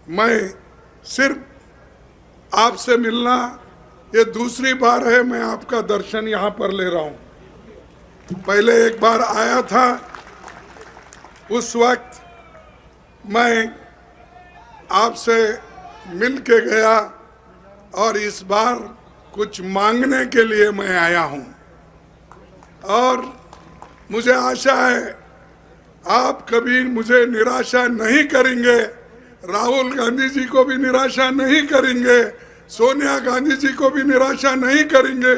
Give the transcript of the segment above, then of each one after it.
मैं सिर्फ आपसे मिलना, ये दूसरी बार है मैं आपका दर्शन यहाँ पर ले रहा हूँ। पहले एक बार आया था, उस वक्त मैं आपसे मिल के गया और इस बार कुछ मांगने के लिए मैं आया हूँ और मुझे आशा है आप कभी मुझे निराशा नहीं करेंगे, राहुल गांधी जी को भी निराशा नहीं करेंगे, सोनिया गांधी जी को भी निराशा नहीं करेंगे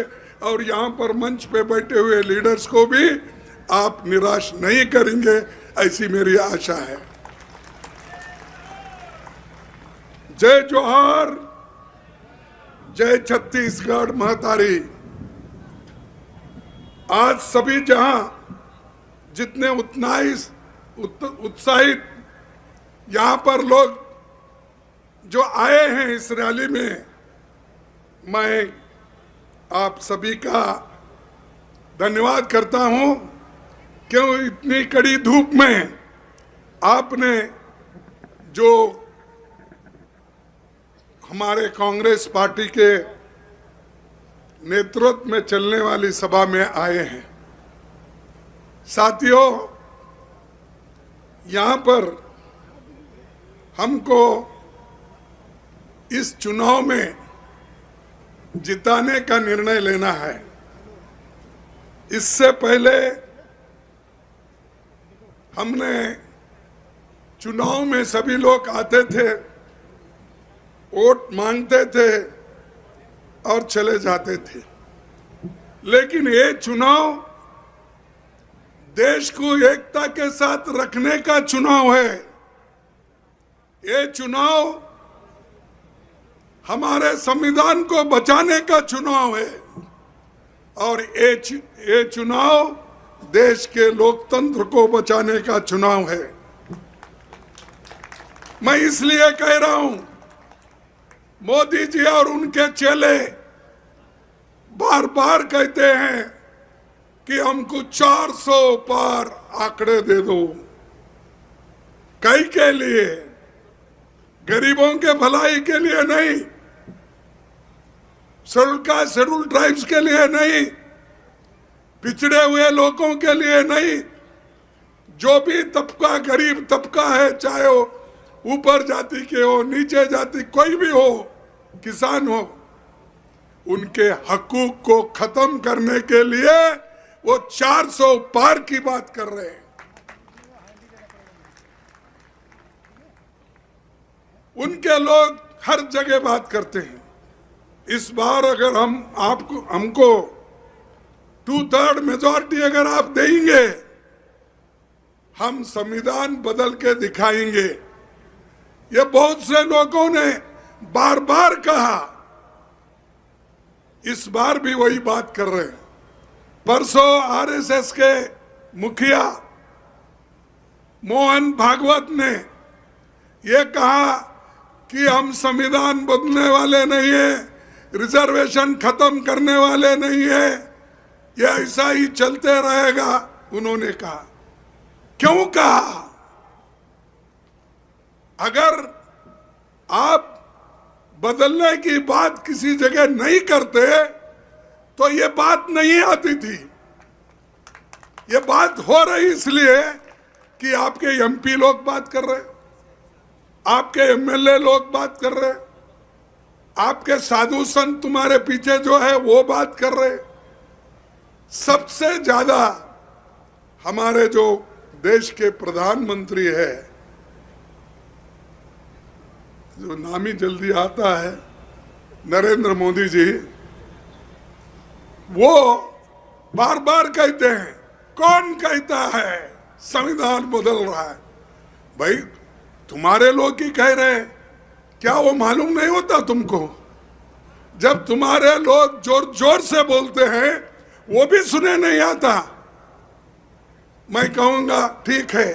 और यहाँ पर मंच पे बैठे हुए लीडर्स को भी आप निराश नहीं करेंगे, ऐसी मेरी आशा है। जय जोहार, जय छत्तीसगढ़ महतारी। आज सभी जहां जितने उत्साहित यहाँ पर लोग जो आए हैं इस रैली में, मैं आप सभी का धन्यवाद करता हूँ। क्यों इतनी कड़ी धूप में आपने जो हमारे कांग्रेस पार्टी के नेतृत्व में चलने वाली सभा में आए हैं। साथियों, यहाँ पर हमको इस चुनाव में जिताने का निर्णय लेना है। इससे पहले हमने चुनाव में सभी लोग आते थे, वोट मांगते थे और चले जाते थे, लेकिन ये चुनाव देश को एकता के साथ रखने का चुनाव है। ये चुनाव हमारे संविधान को बचाने का चुनाव है और ये चुनाव देश के लोकतंत्र को बचाने का चुनाव है। मैं इसलिए कह रहा हूं, मोदी जी और उनके चेले बार बार कहते हैं कि हमको 400 पार आंकड़े दे दो। कई के लिए, गरीबों के भलाई के लिए नहीं, शेड्यूल ट्राइब्स के लिए नहीं, पिछड़े हुए लोगों के लिए नहीं, जो भी तबका गरीब तबका है, चाहे वो ऊपर जाति के हो, नीचे जाति कोई भी हो, किसान हो, उनके हकूक को खत्म करने के लिए वो 400 पार की बात कर रहे हैं। उनके लोग हर जगह बात करते हैं। इस बार अगर हमको 2/3 मेजॉरिटी अगर आप देंगे, हम संविधान बदल के दिखाएंगे। ये बहुत से लोगों ने बार बार कहा, इस बार भी वही बात कर रहे हैं। परसों आरएसएस के मुखिया मोहन भागवत ने ये कहा कि हम संविधान बदलने वाले नहीं है, रिजर्वेशन खत्म करने वाले नहीं है, ये ऐसा ही चलते रहेगा। उन्होंने कहा, क्यों कहा? अगर आप बदलने की बात किसी जगह नहीं करते तो ये बात नहीं आती थी। ये बात हो रही इसलिए कि आपके एमपी लोग बात कर रहे, आपके एमएलए लोग बात कर रहे, आपके साधु संत तुम्हारे पीछे जो है वो बात कर रहे। सबसे ज्यादा हमारे जो देश के प्रधानमंत्री है, जो नाम ही जल्दी आता है, नरेंद्र मोदी जी, वो बार बार कहते हैं, कौन कहता है संविधान बदल रहा है? भाई तुम्हारे लोग ही कह रहे हैं, क्या वो मालूम नहीं होता तुमको? जब तुम्हारे लोग जोर जोर से बोलते हैं वो भी सुने नहीं आता। मैं कहूंगा ठीक है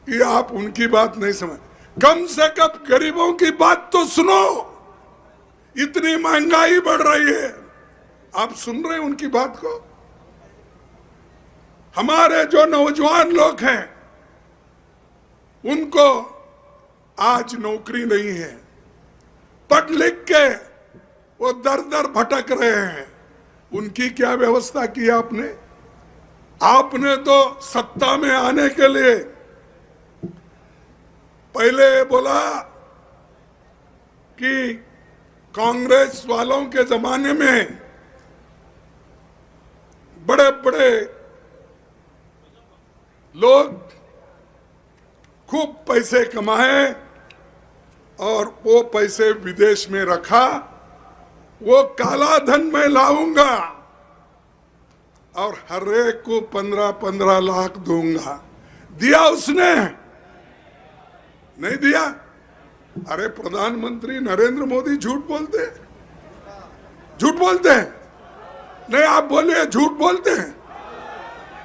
कि आप उनकी बात नहीं समझ, कम से कम गरीबों की बात तो सुनो। इतनी महंगाई बढ़ रही है, आप सुन रहे हैं उनकी बात को? हमारे जो नौजवान लोग हैं उनको आज नौकरी नहीं है, पढ़ लिख के वो दर दर भटक रहे हैं, उनकी क्या व्यवस्था की आपने? आपने तो सत्ता में आने के लिए पहले बोला कि कांग्रेस वालों के जमाने में बड़े बड़े लोग खूब पैसे कमाए और वो पैसे विदेश में रखा, वो काला धन मैं लाऊंगा और हर एक को 15-15 लाख दूंगा। दिया उसने? नहीं दिया। अरे प्रधानमंत्री नरेंद्र मोदी झूठ बोलते हैं, झूठ बोलते हैं? नहीं, आप बोलिए झूठ बोलते हैं।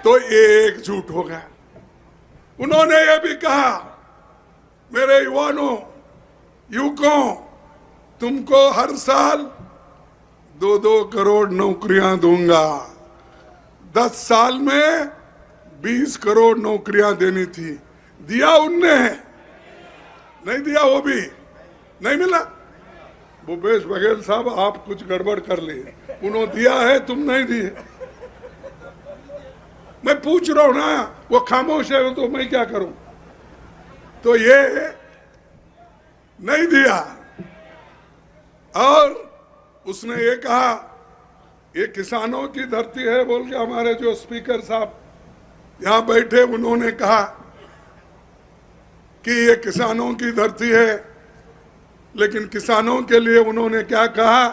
तो एक झूठ हो गया। उन्होंने ये भी कहा, मेरे युवकों, तुमको हर साल 2-2 करोड़ नौकरियां दूंगा। 10 साल में 20 करोड़ नौकरियां देनी थी। दिया उनने? नहीं दिया। वो भी नहीं मिला। भूपेश बघेल साहब, आप कुछ गड़बड़ कर लिए। उन्होंने दिया है, तुम नहीं दिए। मैं पूछ रहा हूं ना, वो खामोश है तो मैं क्या करूं? तो ये नहीं दिया। और उसने ये कहा, ये किसानों की धरती है बोल के हमारे जो स्पीकर साहब यहां बैठे, उन्होंने कहा कि ये किसानों की धरती है, लेकिन किसानों के लिए उन्होंने क्या कहा?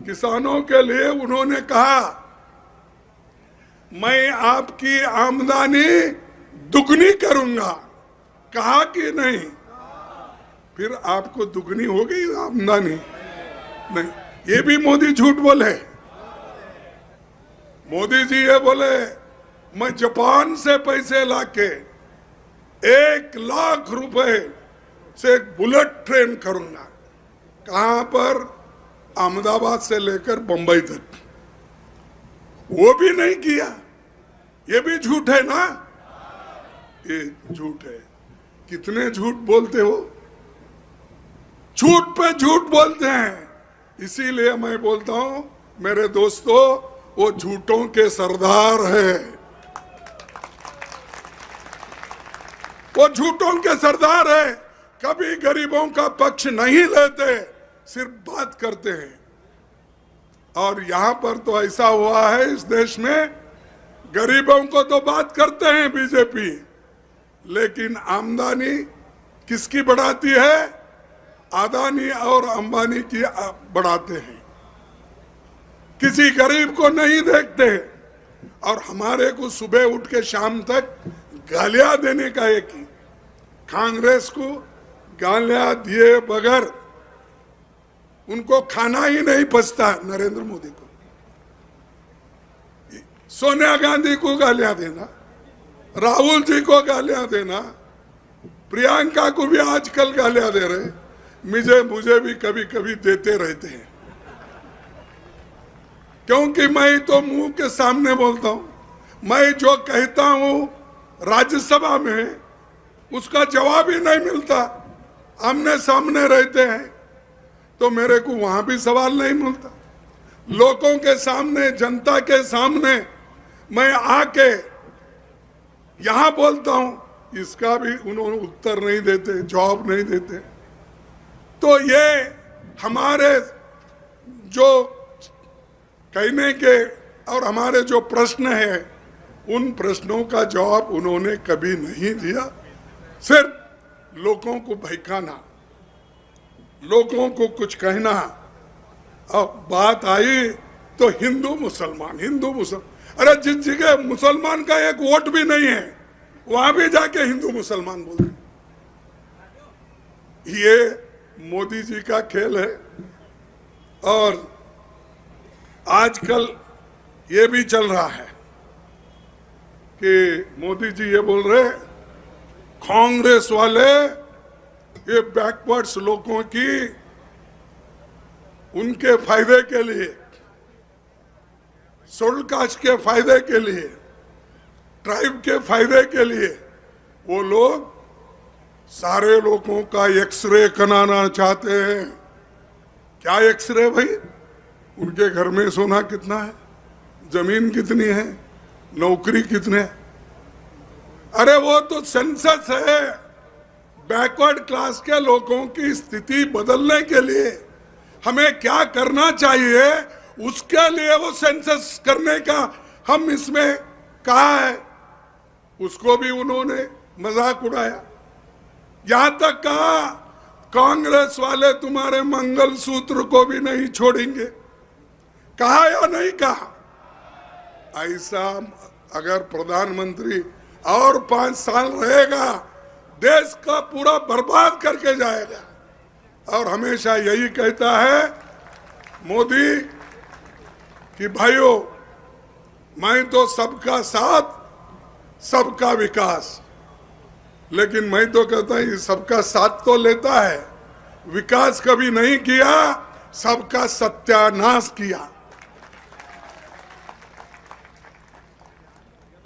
किसानों के लिए उन्होंने कहा, मैं आपकी आमदनी दुगनी करूंगा। कहा कि नहीं? फिर आपको दुगनी हो गई आमदनी? नहीं, ये भी मोदी झूठ बोले। मोदी जी ये बोले, मैं जापान से पैसे लाके 1 लाख रुपए से एक बुलेट ट्रेन करूंगा। कहां पर? अहमदाबाद से लेकर बंबई तक। वो भी नहीं किया। ये भी झूठ है ना? ये झूठ है। कितने झूठ बोलते हो? झूठ पे झूठ बोलते हैं। इसीलिए मैं बोलता हूं मेरे दोस्तों, वो झूठों के सरदार है। वो झूठों के सरदार है। कभी गरीबों का पक्ष नहीं लेते, सिर्फ बात करते हैं। और यहां पर तो ऐसा हुआ है इस देश में, गरीबों को तो बात करते हैं बीजेपी, लेकिन आमदनी किसकी बढ़ाती है? अदानी और अंबानी की बढ़ाते हैं। किसी गरीब को नहीं देखते। और हमारे को सुबह उठ के शाम तक गालियां देने का एक ही, कांग्रेस को गालियां दिए बगैर उनको खाना ही नहीं पचता। नरेंद्र मोदी को, सोनिया गांधी को गालियां देना, राहुल जी को गालियां देना, प्रियंका को भी आजकल गालियां दे रहे, मुझे भी कभी कभी देते रहते हैं, क्योंकि मैं तो मुंह के सामने बोलता हूं। मैं जो कहता हूं राज्यसभा में, उसका जवाब ही नहीं मिलता। आमने सामने रहते हैं तो मेरे को वहां भी सवाल नहीं मिलता। लोगों के सामने, जनता के सामने मैं आके यहां बोलता हूं, इसका भी उन्होंने उत्तर नहीं देते, जवाब नहीं देते। तो ये हमारे जो कहने के और हमारे जो प्रश्न है, उन प्रश्नों का जवाब उन्होंने कभी नहीं दिया। सिर्फ लोगों को बहकाना, लोगों को कुछ कहना। अब बात आई तो हिंदू मुसलमान। अरे जिस जगह मुसलमान का एक वोट भी नहीं है, वहां भी जाके हिंदू मुसलमान बोलते। ये मोदी जी का खेल है। और आजकल ये भी चल रहा है कि मोदी जी ये बोल रहे, कांग्रेस वाले ये बैकवर्ड्स लोगों की, उनके फायदे के लिए, शेड्यूल कास्ट के फायदे के लिए, ट्राइब के फायदे के लिए वो लोग सारे लोगों का एक्सरे कराना चाहते हैं। क्या एक्सरे भाई? उनके घर में सोना कितना है, जमीन कितनी है, नौकरी कितने? अरे वो तो सेंसस है। बैकवर्ड क्लास के लोगों की स्थिति बदलने के लिए हमें क्या करना चाहिए, उसके लिए वो सेंसस करने का हम इसमें कहा है। उसको भी उन्होंने मजाक उड़ाया। यहां तक कहा कांग्रेस वाले तुम्हारे मंगलसूत्र को भी नहीं छोड़ेंगे। कहा या नहीं कहा? ऐसा अगर प्रधानमंत्री और 5 साल रहेगा, देश का पूरा बर्बाद करके जाएगा। और हमेशा यही कहता है मोदी कि भाइयों, मैं तो सबका साथ सबका विकास, लेकिन मैं तो कहता हूं सबका साथ तो लेता है, विकास कभी नहीं किया, सबका सत्यानाश किया।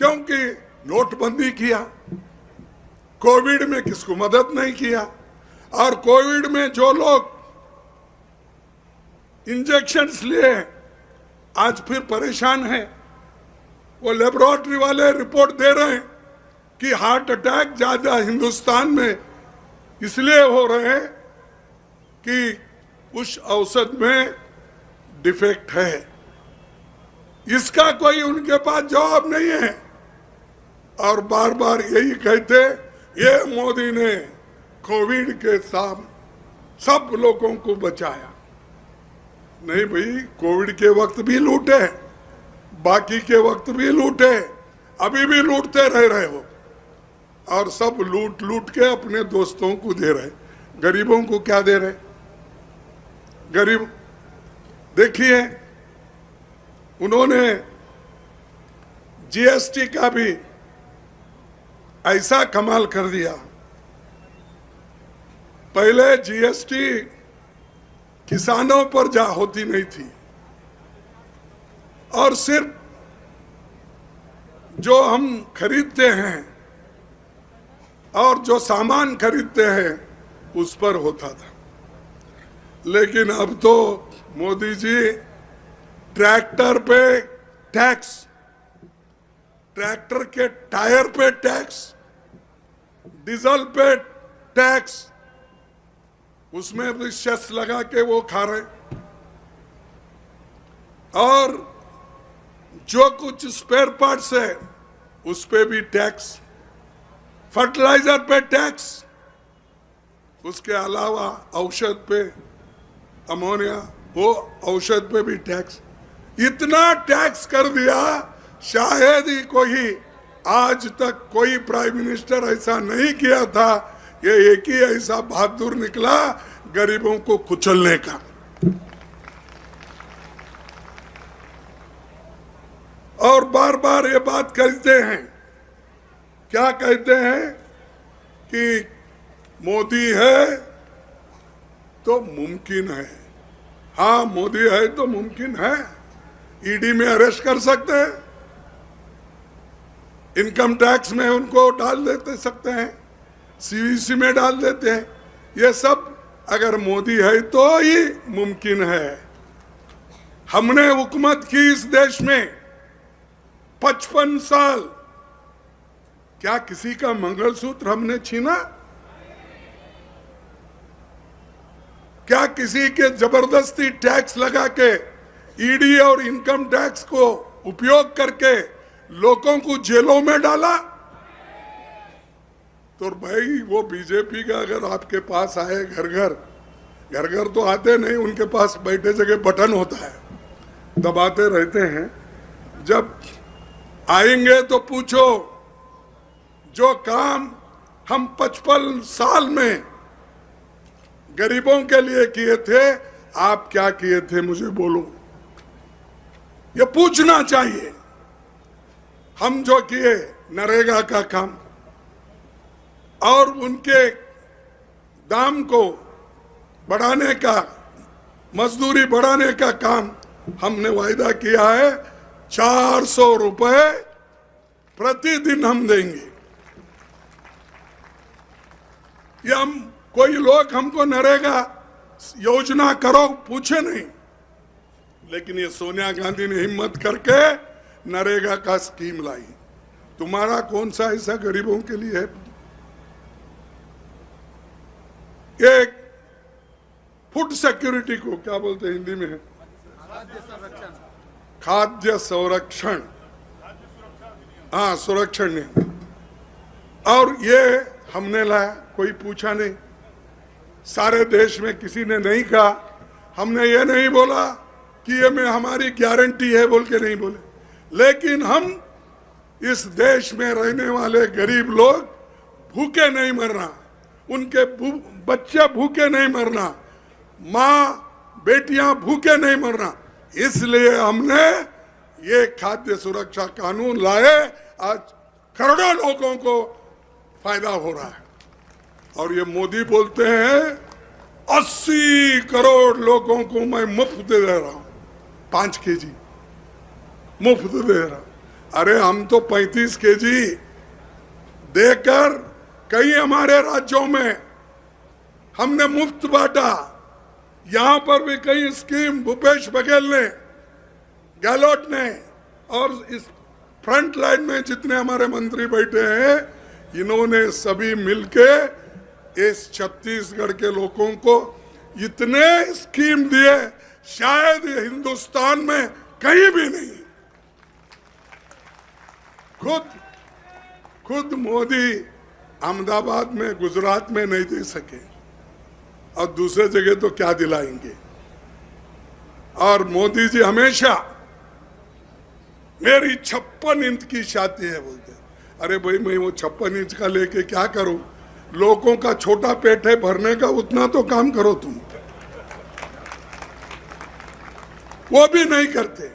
क्योंकि नोटबंदी किया, कोविड में किसको मदद नहीं किया, और कोविड में जो लोग इंजेक्शंस लिए आज फिर परेशान हैं। वो लेबोरेटरी वाले रिपोर्ट दे रहे हैं कि हार्ट अटैक ज्यादा हिंदुस्तान में इसलिए हो रहे हैं कि उस औषध में डिफेक्ट है। इसका कोई उनके पास जवाब नहीं है, और बार बार यही कहते ये मोदी ने कोविड के साथ सब लोगों को बचाया। नहीं भाई, कोविड के वक्त भी लूटे, बाकी के वक्त भी लूटे, अभी भी लूटते रह रहे हो, और सब लूट लूट के अपने दोस्तों को दे रहे। गरीबों को क्या दे रहे? गरीब देखिए, उन्होंने जीएसटी का भी ऐसा कमाल कर दिया। पहले जीएसटी किसानों पर जा होती नहीं थी, और सिर्फ जो हम खरीदते हैं और जो सामान खरीदते हैं उस पर होता था। लेकिन अब तो मोदी जी ट्रैक्टर पे टैक्स, ट्रैक्टर के टायर पे टैक्स, डीजल पे टैक्स, उसमें भी सेस लगा के वो खा रहे। और जो कुछ स्पेयर पार्ट्स है उस पे भी टैक्स, फर्टिलाइजर पे टैक्स, उसके अलावा औषध पे, अमोनिया, वो औषध पे भी टैक्स। इतना टैक्स कर दिया, शायद ही कोई आज तक कोई प्राइम मिनिस्टर ऐसा नहीं किया था। ये एक ही ऐसा बहादुर निकला गरीबों को कुचलने का। और बार बार ये बात कहते हैं, क्या कहते हैं कि मोदी है तो मुमकिन है। हाँ, मोदी है तो मुमकिन है। ईडी में अरेस्ट कर सकते हैं, इनकम टैक्स में उनको डाल देते सकते हैं, सीवीसी में डाल देते हैं। ये सब अगर मोदी है तो ही मुमकिन है। हमने हुकूमत की इस देश में 55 साल, क्या किसी का मंगलसूत्र हमने छीना? क्या किसी के जबरदस्ती टैक्स लगा के, ईडी और इनकम टैक्स को उपयोग करके लोगों को जेलों में डाला? तो भाई वो बीजेपी का अगर आपके पास आए, घर घर तो आते नहीं, उनके पास बैठे जगह बटन होता है, दबाते रहते हैं। जब आएंगे तो पूछो, जो काम हम 55 साल में गरीबों के लिए किए थे, आप क्या किए थे मुझे बोलो। ये पूछना चाहिए। हम जो किए नरेगा का काम और उनके दाम को बढ़ाने का, मजदूरी बढ़ाने का काम हमने वायदा किया है। 400 रुपए प्रतिदिन हम देंगे। ये हम कोई लोग हमको नरेगा योजना करो पूछे नहीं, लेकिन ये सोनिया गांधी ने हिम्मत करके नरेगा का स्कीम लाई। तुम्हारा कौन सा ऐसा गरीबों के लिए है? एक फूड सिक्योरिटी को क्या बोलते हैं हिंदी में? खाद्य संरक्षण, हाँ सुरक्षण नियम। और ये हमने लाया, कोई पूछा नहीं। सारे देश में किसी ने नहीं कहा। हमने ये नहीं बोला कि ये में हमारी गारंटी है बोल के नहीं बोले, लेकिन हम इस देश में रहने वाले गरीब लोग भूखे नहीं मरना, उनके बच्चे भूखे नहीं मरना, माँ बेटियां भूखे नहीं मरना, इसलिए हमने ये खाद्य सुरक्षा कानून लाए। आज करोड़ों लोगों को फायदा हो रहा है। और ये मोदी बोलते हैं 80 करोड़ लोगों को मैं मुफ्त दे रहा हूं, 5 केजी मुफ्त दे रहा हूं। अरे हम तो 35 केजी देकर कई हमारे राज्यों में हमने मुफ्त बांटा। यहां पर भी कई स्कीम भूपेश बघेल ने, गहलोत ने, और इस फ्रंट लाइन में जितने हमारे मंत्री बैठे हैं, इन्होंने सभी मिलके इस छत्तीसगढ़ के लोगों को इतने स्कीम दिए, शायद हिंदुस्तान में कहीं भी नहीं। खुद मोदी अहमदाबाद में, गुजरात में नहीं दे सके, और दूसरे जगह तो क्या दिलाएंगे। और मोदी जी हमेशा मेरी 56 इंच की छाती है बोलते। अरे भाई मैं वो 56 इंच का लेके क्या करूं? लोगों का छोटा पेट है भरने का, उतना तो काम करो तुम। वो भी नहीं करते,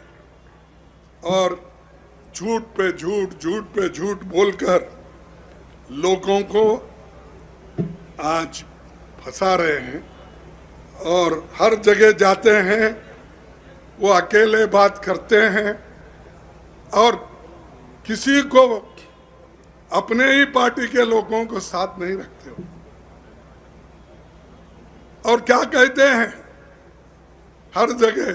और झूठ पे झूठ, झूठ पे झूठ बोलकर लोगों को आज फंसा रहे हैं। और हर जगह जाते हैं वो अकेले बात करते हैं, और किसी को, अपने ही पार्टी के लोगों को साथ नहीं रखते हो। और क्या कहते हैं हर जगह?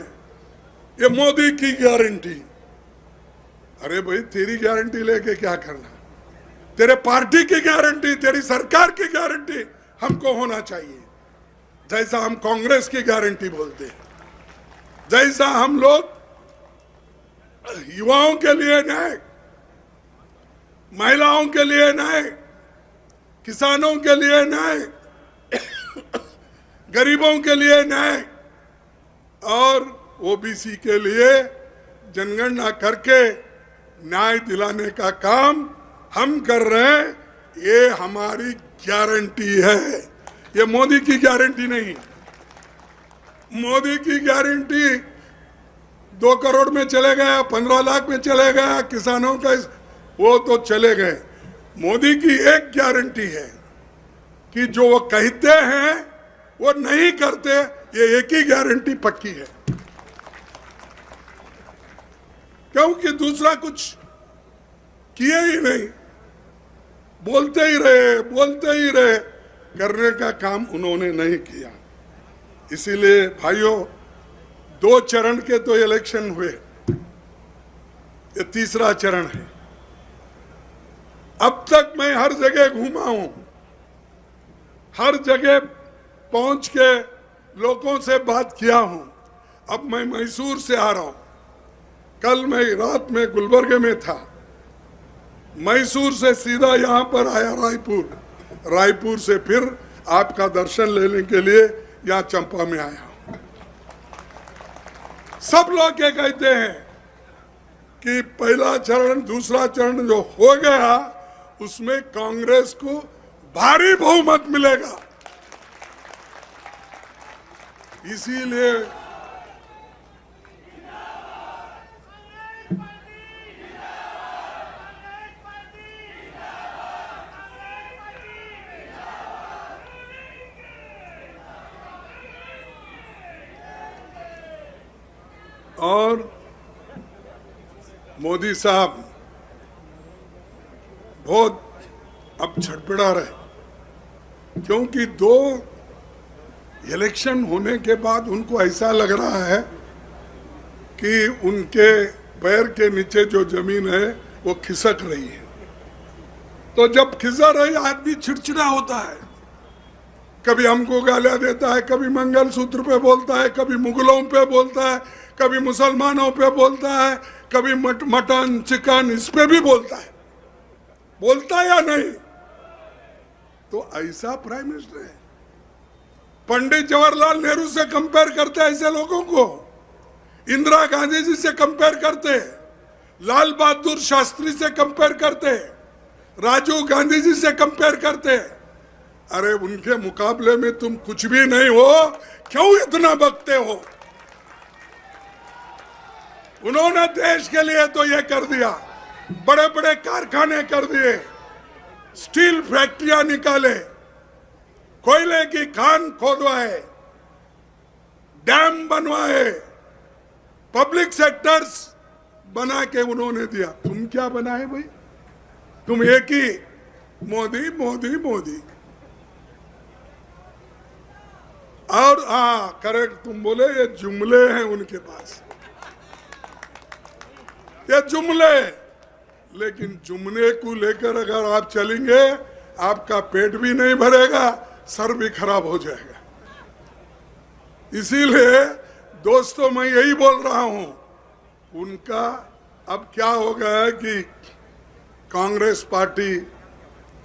ये मोदी की गारंटी। अरे भाई तेरी गारंटी लेके क्या करना? तेरे पार्टी की गारंटी, तेरी सरकार की गारंटी हमको होना चाहिए। जैसा हम कांग्रेस की गारंटी बोलते हैं, जैसा हम लोग युवाओं के लिए न्याय, महिलाओं के लिए न्याय, किसानों के लिए न्याय, गरीबों के लिए न्याय, और ओबीसी के लिए जनगणना करके न्याय दिलाने का काम हम कर रहे हैं। ये हमारी गारंटी है, ये मोदी की गारंटी नहीं। मोदी की गारंटी 2 करोड़ में चले गया, 15 लाख में चले गया, किसानों का वो तो चले गए। मोदी की एक गारंटी है कि जो वो कहते हैं वो नहीं करते, ये एक ही गारंटी पक्की है। क्योंकि दूसरा कुछ किए ही नहीं, बोलते ही रहे, करने का काम उन्होंने नहीं किया। इसीलिए भाइयों, 2 चरण के तो इलेक्शन हुए, ये तीसरा चरण है। अब तक मैं हर जगह घूमा हूं, हर जगह पहुंच के लोगों से बात किया हूं। अब मैं मैसूर से आ रहा हूं, कल मैं रात में गुलबर्ग में था, मैसूर से सीधा यहां पर आया रायपुर से फिर आपका दर्शन लेने के लिए यहां चंपा में आया। सब लोग ये कहते हैं कि पहला चरण, दूसरा चरण जो हो गया उसमें कांग्रेस को भारी बहुमत मिलेगा। इसीलिए और मोदी साहब बहुत अब छटपटा रहे। क्योंकि दो इलेक्शन होने के बाद उनको ऐसा लग रहा है कि उनके पैर के नीचे जो जमीन है वो खिसक रही है। तो जब खिसक रही आदमी चिड़चिड़ा होता है, कभी हमको गालियां देता है, कभी मंगलसूत्र पे बोलता है, कभी मुगलों पे बोलता है, कभी मुसलमानों पे बोलता है, कभी मटन चिकन इस पे भी बोलता है। बोलता है या नहीं? तो ऐसा प्राइम मिनिस्टर है। पंडित जवाहरलाल नेहरू से कंपेयर करते हैं ऐसे लोगों को, इंदिरा गांधी जी से कंपेयर करते, लाल बहादुर शास्त्री से कंपेयर करते, राजीव गांधी जी से कंपेयर करते। अरे उनके मुकाबले में तुम कुछ भी नहीं हो, क्यों इतना बकते हो? उन्होंने देश के लिए तो ये कर दिया, बड़े बड़े कारखाने कर दिए, स्टील फैक्ट्रियां निकाले, कोयले की खान खोदवाए, डैम बनवाए, पब्लिक सेक्टर्स बना के उन्होंने दिया। तुम क्या बनाए भाई? तुम एक ही मोदी मोदी मोदी। और हाँ, करेक्ट तुम बोले, ये जुमले हैं उनके पास, ये जुमले। लेकिन जुमले को लेकर अगर आप चलेंगे, आपका पेट भी नहीं भरेगा, सर भी खराब हो जाएगा। इसीलिए दोस्तों मैं यही बोल रहा हूं, उनका अब क्या हो गया है कि कांग्रेस पार्टी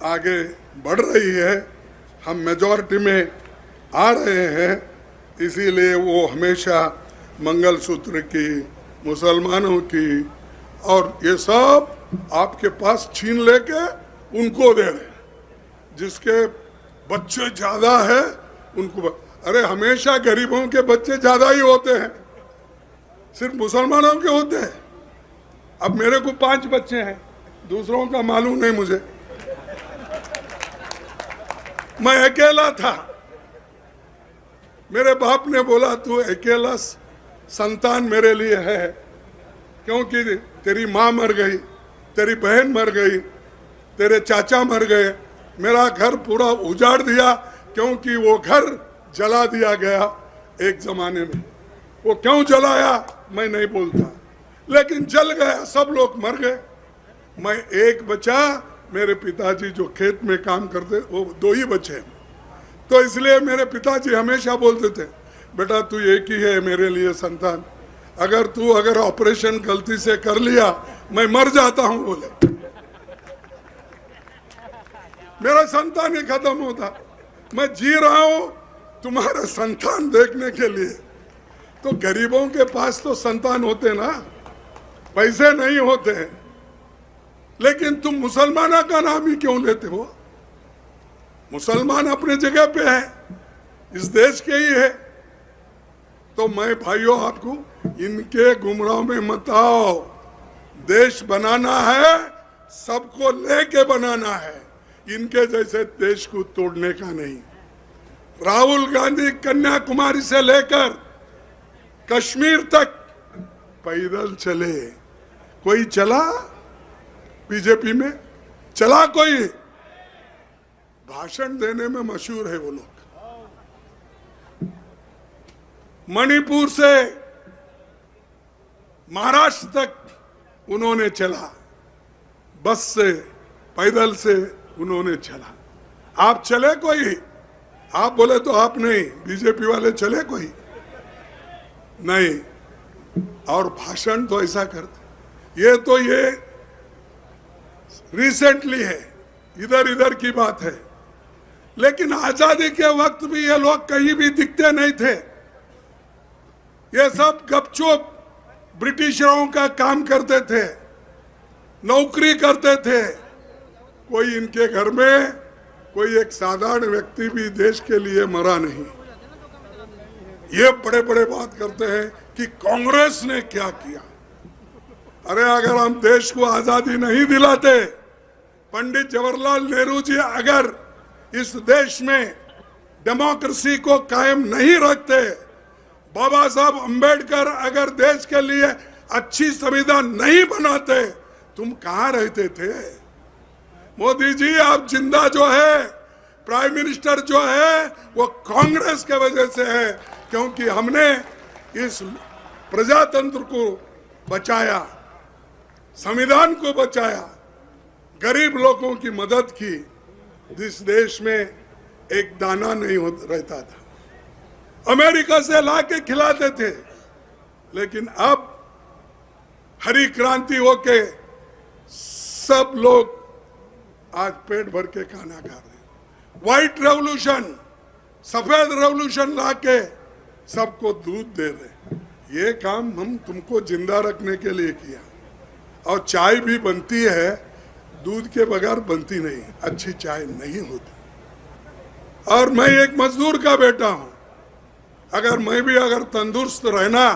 आगे बढ़ रही है, हम मेजॉरिटी में आ रहे हैं, इसीलिए वो हमेशा मंगलसूत्र की, मुसलमानों की और ये सब आपके पास छीन लेके उनको दे रहे हैं। जिसके बच्चे ज्यादा है उनको अरे हमेशा गरीबों के बच्चे ज्यादा ही होते हैं, सिर्फ मुसलमानों के होते हैं। अब मेरे को 5 बच्चे हैं, दूसरों का मालूम नहीं मुझे, मैं अकेला था। मेरे बाप ने बोला तू अकेला संतान मेरे लिए है, क्योंकि तेरी माँ मर गई, तेरी बहन मर गई, तेरे चाचा मर गए, मेरा घर पूरा उजाड़ दिया, क्योंकि वो घर जला दिया गया एक जमाने में। वो क्यों जलाया मैं नहीं बोलता, लेकिन जल गया, सब लोग मर गए, मैं एक बचा। मेरे पिताजी जो खेत में काम करते वो 2 ही बचे। तो इसलिए मेरे पिताजी हमेशा बोलते थे, बेटा तू एक ही है मेरे लिए संतान, अगर ऑपरेशन गलती से कर लिया मैं मर जाता हूं। बोले मेरा संतान ही खत्म होता, मैं जी रहा हूं तुम्हारा संतान देखने के लिए। तो गरीबों के पास तो संतान होते ना, पैसे नहीं होते, लेकिन तुम मुसलमानों का नाम ही क्यों लेते हो? मुसलमान अपने जगह पे है, इस देश के ही है। तो मैं भाइयों आपको इनके गुमराह में मत आओ। देश बनाना है, सबको लेके बनाना है, इनके जैसे देश को तोड़ने का नहीं। राहुल गांधी कन्याकुमारी से लेकर कश्मीर तक पैदल चले, कोई चला? बीजेपी में चला कोई? भाषण देने में मशहूर है वो लोग। मणिपुर से महाराष्ट्र तक उन्होंने चला, बस से, पैदल से उन्होंने चला। आप चले कोई? आप बोले तो आप नहीं, बीजेपी वाले चले कोई नहीं। और भाषण तो ऐसा करते, ये रिसेंटली है, इधर की बात है। लेकिन आजादी के वक्त भी ये लोग कहीं भी दिखते नहीं थे। ये सब गपचुप ब्रिटिशरों का काम करते थे, नौकरी करते थे। कोई इनके घर में कोई एक साधारण व्यक्ति भी देश के लिए मरा नहीं। ये बड़े बड़े बात करते हैं कि कांग्रेस ने क्या किया। अरे अगर हम देश को आजादी नहीं दिलाते, पंडित जवाहरलाल नेहरू जी अगर इस देश में डेमोक्रेसी को कायम नहीं रखते, बाबा साहब अंबेडकर अगर देश के लिए अच्छी संविधान नहीं बनाते, तुम कहां रहते थे? मोदी जी आप जिंदा जो है प्राइम मिनिस्टर जो है वो कांग्रेस के वजह से है, क्योंकि हमने इस प्रजातंत्र को बचाया, संविधान को बचाया, गरीब लोगों की मदद की। जिस देश में एक दाना नहीं रहता था, अमेरिका से लाके खिलाते थे, लेकिन अब हरी क्रांति होके सब लोग आज पेट भर के खाना खा रहे हैं। व्हाइट रेवोल्यूशन, सफेद रेवोल्यूशन लाके सबको दूध दे रहे। ये काम हम तुमको जिंदा रखने के लिए किया। और चाय भी बनती है, दूध के बगैर बनती नहीं, अच्छी चाय नहीं होती। और मैं एक मजदूर का बेटा हूं, अगर मैं भी तंदुरुस्त रहना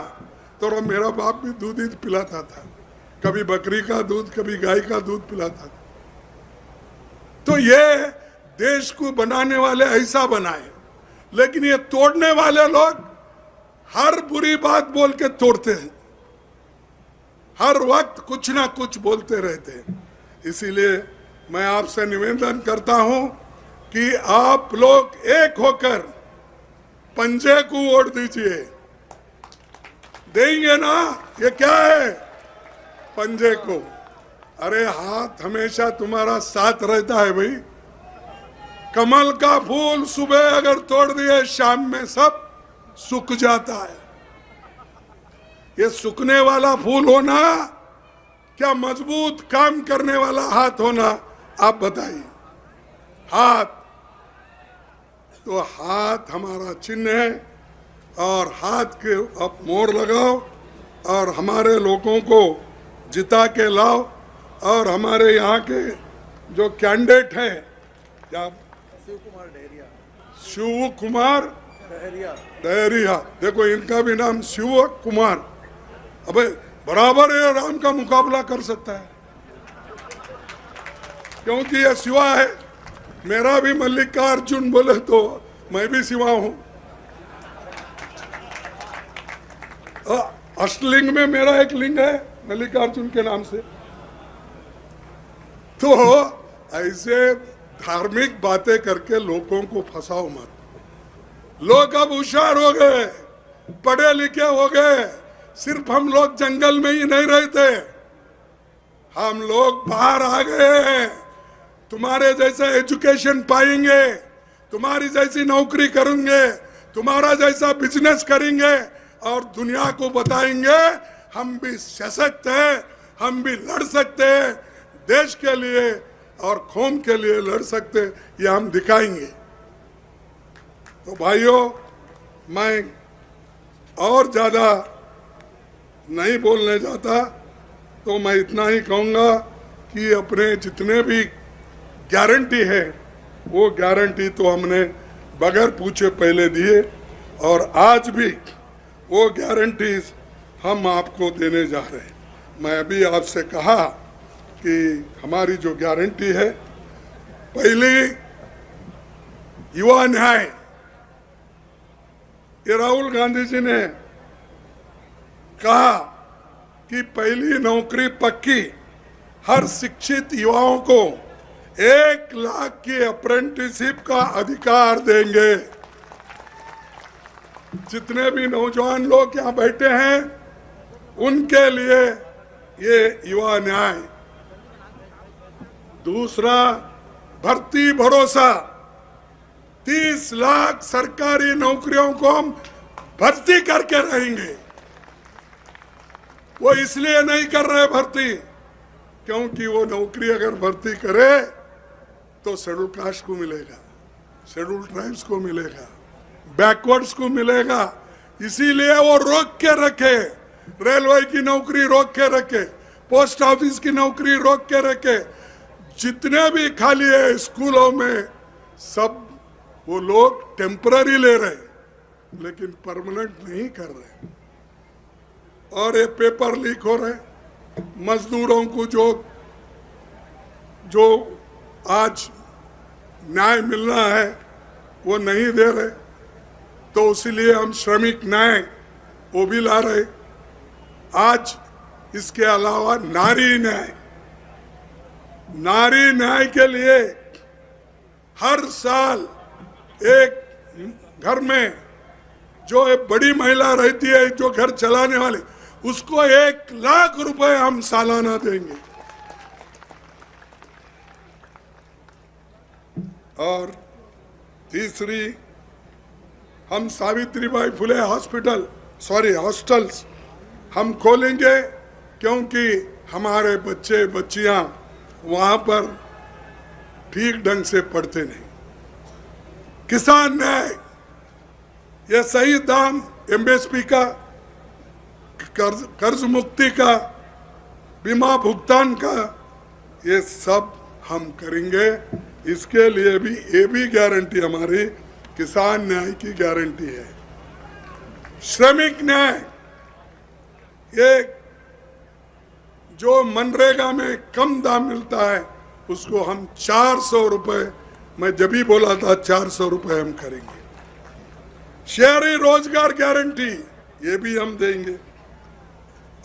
तो मेरा बाप भी दूध ही पिलाता था, कभी बकरी का दूध, कभी गाय का दूध पिलाता था। तो ये देश को बनाने वाले ऐसा बनाए, लेकिन ये तोड़ने वाले लोग हर बुरी बात बोल के तोड़ते हैं, हर वक्त कुछ ना कुछ बोलते रहते हैं। इसीलिए मैं आपसे निवेदन करता हूं कि आप लोग एक होकर पंजे को वोट दीजिए। देंगे ना? ये क्या है? पंजे को। अरे हाथ हमेशा तुम्हारा साथ रहता है भाई। कमल का फूल सुबह अगर तोड़ दिए, शाम में सब सूख जाता है। ये सूखने वाला फूल होना क्या मजबूत काम करने वाला हाथ होना? आप बताइए। हाथ, तो हाथ हमारा चिन्ह है, और हाथ के अब मोहर लगाओ और हमारे लोगों को जिता के लाओ। और हमारे यहाँ के जो कैंडिडेट हैं, क्या शिव कुमार डहरिया, देखो इनका भी नाम शिव कुमार, अबे बराबर ये राम का मुकाबला कर सकता है, क्योंकि ये शिवा है। मेरा भी मल्लिकार्जुन बोले तो मैं भी शिवा हूं। अष्टलिंग में मेरा एक लिंग है मल्लिकार्जुन के नाम से। तो ऐसे धार्मिक बातें करके लोगों को फंसाओ मत। लोग अब होशियार हो गए, पढ़े लिखे हो गए। सिर्फ हम लोग जंगल में ही नहीं रहते, हम लोग बाहर आ गए हैं। तुम्हारे जैसा एजुकेशन पाएंगे, तुम्हारी जैसी नौकरी करेंगे, तुम्हारा जैसा बिजनेस करेंगे और दुनिया को बताएंगे हम भी सशक्त हैं, हम भी लड़ सकते हैं, देश के लिए और कौम के लिए लड़ सकते, ये हम दिखाएंगे। तो भाइयों, मैं और ज़्यादा नहीं बोलने जाता, तो मैं इतना ही कहूँगा कि अपने जितने भी गारंटी है वो गारंटी तो हमने बगैर पूछे पहले दिए, और आज भी वो गारंटीज हम आपको देने जा रहे हैं। मैं अभी आपसे कहा कि हमारी जो गारंटी है, पहली युवा न्याय, ये राहुल गांधी जी ने कहा कि पहली नौकरी पक्की, हर शिक्षित युवाओं को 1 लाख की अप्रेंटिसशिप का अधिकार देंगे। जितने भी नौजवान लोग यहाँ बैठे हैं उनके लिए ये युवा न्याय। दूसरा, भर्ती भरोसा, 30 लाख सरकारी नौकरियों को हम भर्ती करके रहेंगे। वो इसलिए नहीं कर रहे भर्ती क्योंकि वो नौकरी अगर भर्ती करे तो शेड्यूल कास्ट को मिलेगा, शेड्यूल ट्राइब्स को मिलेगा, बैकवर्ड्स को मिलेगा। इसीलिए वो रोक के रखे, रेलवे की नौकरी रोक के रखे, पोस्ट ऑफिस की नौकरी रोक के रखे, जितने भी खाली है स्कूलों में सब वो लोग टेम्पररी ले रहे, लेकिन परमानेंट नहीं कर रहे। और ये पेपर लीक हो रहे, मजदूरों को जो आज न्याय मिलना है वो नहीं दे रहे, तो इसीलिए हम श्रमिक न्याय वो भी ला रहे। आज इसके अलावा नारी न्याय, नारी न्याय के लिए हर साल एक घर में जो एक बड़ी महिला रहती है, जो घर चलाने वाले, उसको 1 लाख रुपए हम सालाना देंगे। और तीसरी, हम सावित्रीबाई फुले हॉस्टल्स हम खोलेंगे, क्योंकि हमारे बच्चे बच्चियां वहां पर ठीक ढंग से पढ़ते नहीं। किसान न्याय, यह सही दाम, एमएसपी का, कर्ज मुक्ति का, बीमा भुगतान का, ये सब हम करेंगे। इसके लिए भी ये भी गारंटी हमारी किसान न्याय की गारंटी है। श्रमिक न्याय, ये जो मनरेगा में कम दाम मिलता है उसको हम 400 रुपए, मैं जब ही बोला था 400 रुपए हम करेंगे। शहरी रोजगार गारंटी, ये भी हम देंगे।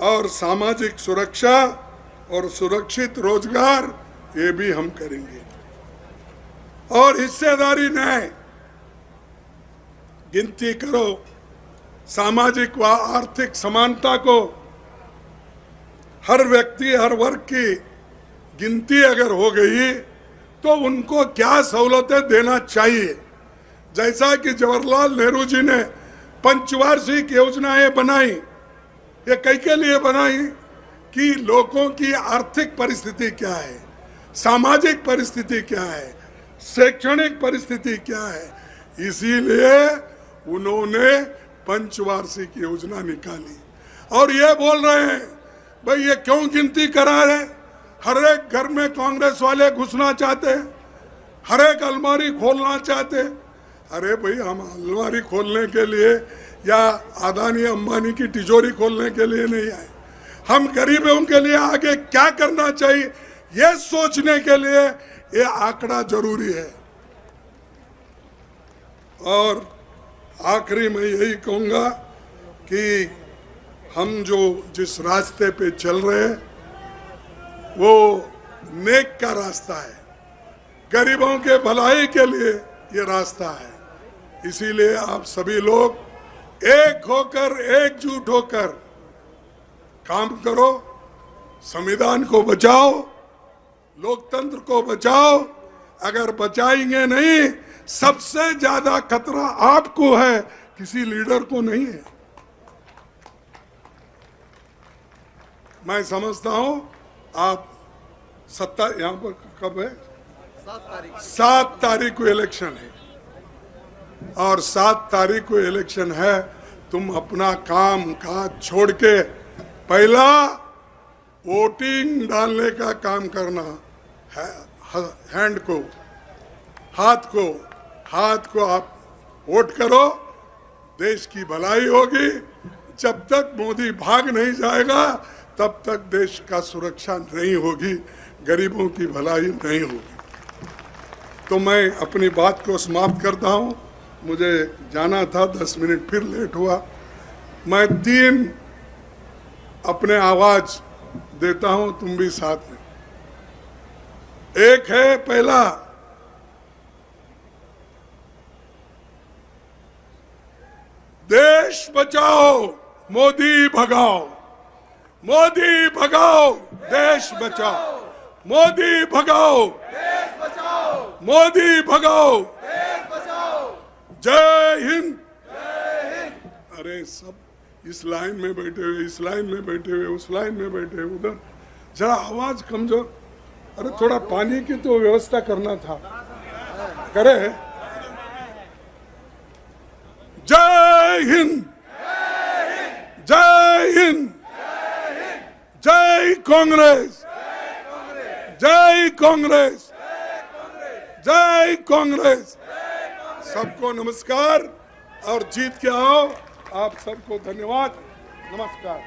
और सामाजिक सुरक्षा और सुरक्षित रोजगार, ये भी हम करेंगे। और हिस्सेदारी न्याय, गिनती करो, सामाजिक व आर्थिक समानता को, हर व्यक्ति हर वर्ग की गिनती अगर हो गई तो उनको क्या सहूलतें देना चाहिए। जैसा कि जवाहरलाल नेहरू जी ने पंचवार्षिक योजनाएं बनाई, ये कई के लिए बनाई कि लोगों की आर्थिक परिस्थिति क्या है, सामाजिक परिस्थिति क्या है, शैक्षणिक परिस्थिति क्या है, इसीलिए उन्होंने पंचवार्षिक योजना निकाली। और ये बोल रहे हैं भाई ये क्यों गिनती करा रहे, हर एक घर में कांग्रेस वाले घुसना चाहते हैं, हर एक अलमारी खोलना चाहते हैं। अरे भाई, हम अलमारी खोलने के लिए या अदानी अंबानी की तिजोरी खोलने के लिए नहीं आए, हम गरीबों के लिए आगे क्या करना चाहिए ये सोचने के लिए ये आंकड़ा जरूरी है। और आखिरी में यही कहूँगा कि हम जो जिस रास्ते पे चल रहे हैं वो नेक का रास्ता है, गरीबों के भलाई के लिए ये रास्ता है। इसीलिए आप सभी लोग एक होकर, एकजुट होकर काम करो, संविधान को बचाओ, लोकतंत्र को बचाओ। अगर बचाएंगे नहीं, सबसे ज्यादा खतरा आपको है, किसी लीडर को नहीं है। मैं समझता हूं आप यहाँ पर कब है, 7 तारीख को इलेक्शन है, और 7 तारीख को इलेक्शन है। तुम अपना काम काज छोड़ के पहला वोटिंग डालने का काम करना है। हैंड को, हाथ को आप वोट करो, देश की भलाई होगी। जब तक मोदी भाग नहीं जाएगा तब तक देश का सुरक्षा नहीं होगी, गरीबों की भलाई नहीं होगी। तो मैं अपनी बात को समाप्त करता हूँ, मुझे जाना था, 10 मिनट फिर लेट हुआ। मैं 3 अपने आवाज देता हूँ, तुम भी साथ में। एक है पहला, देश बचाओ मोदी भगाओ, मोदी भगाओ देश बचाओ, मोदी भगाओ देश बचाओ, मोदी भगाओ देश बचाओ। जय हिंद, जय हिंद। अरे सब इस लाइन में बैठे हुए, इस लाइन में बैठे हुए, उस लाइन में बैठे हुए, उधर जरा आवाज कमजोर। अरे थोड़ा पानी की तो व्यवस्था करना था, करे। जय हिंद, जय हिंद, जय कांग्रेस, जय कांग्रेस, जय कांग्रेस। सबको नमस्कार और जीत के आओ। आप सबको धन्यवाद, नमस्कार।